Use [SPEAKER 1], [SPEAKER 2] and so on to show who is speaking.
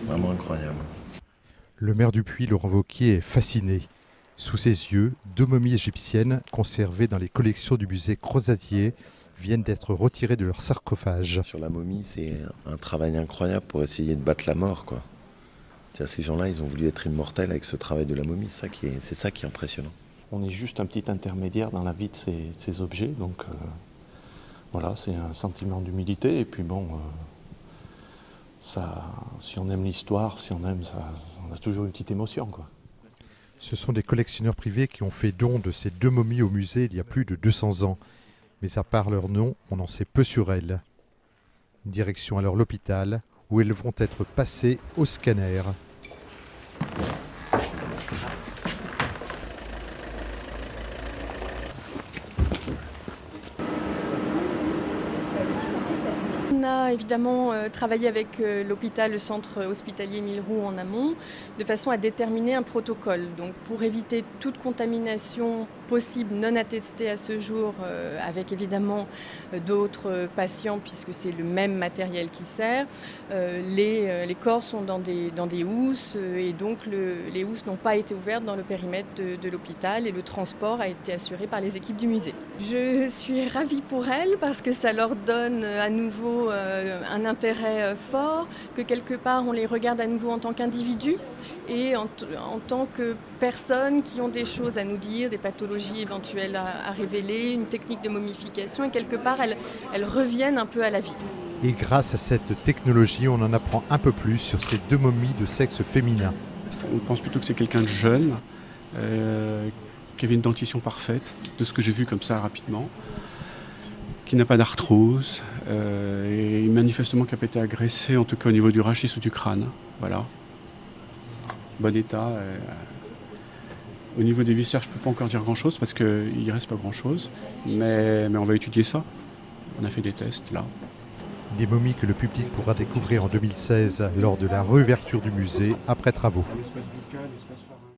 [SPEAKER 1] Vraiment incroyable.
[SPEAKER 2] Le maire du Puy, Laurent Wauquiez, est fasciné. Sous ses yeux, 2 momies égyptiennes conservées dans les collections du musée Crozatier viennent d'être retirées de leur sarcophage.
[SPEAKER 1] Sur la momie, c'est un travail incroyable pour essayer de battre la mort, quoi. Tiens, ces gens-là, ils ont voulu être immortels avec ce travail de la momie. C'est ça qui est impressionnant.
[SPEAKER 3] On est juste un petit intermédiaire dans la vie de ces objets, donc voilà, c'est un sentiment d'humilité. Et puis bon, si on aime l'histoire, si on aime ça, on a toujours une petite émotion, quoi.
[SPEAKER 2] Ce sont des collectionneurs privés qui ont fait don de ces 2 momies au musée il y a plus de 200 ans. Mais à part leur nom, on en sait peu sur elles. Direction alors l'hôpital, où elles vont être passées au scanner.
[SPEAKER 4] On a évidemment travaillé avec l'hôpital, le centre hospitalier Millerou en amont, de façon à déterminer un protocole. Donc pour éviter toute contamination possible non attestée à ce jour, avec évidemment d'autres patients, puisque c'est le même matériel qui sert, les corps sont dans des housses et donc les housses n'ont pas été ouvertes dans le périmètre de l'hôpital et le transport a été assuré par les équipes du musée. Je suis ravie pour elles parce que ça leur donne à nouveau un intérêt fort, que quelque part on les regarde à nouveau en tant qu'individus et en tant que personnes qui ont des choses à nous dire, des pathologies éventuelles à révéler, une technique de momification et quelque part elles reviennent un peu à la vie.
[SPEAKER 2] Et grâce à cette technologie, on en apprend un peu plus sur ces 2 momies de sexe féminin.
[SPEAKER 5] On pense plutôt que c'est quelqu'un de jeune, qui avait une dentition parfaite, de ce que j'ai vu comme ça rapidement, qui n'a pas d'arthrose, et manifestement qui n'a pas été agressé, en tout cas au niveau du rachis ou du crâne. Voilà. Bon état. Au niveau des viscères, je ne peux pas encore dire grand-chose parce qu'il ne reste pas grand-chose, mais on va étudier ça. On a fait des tests là.
[SPEAKER 2] Des momies que le public pourra découvrir en 2016 lors de la réouverture du musée après travaux.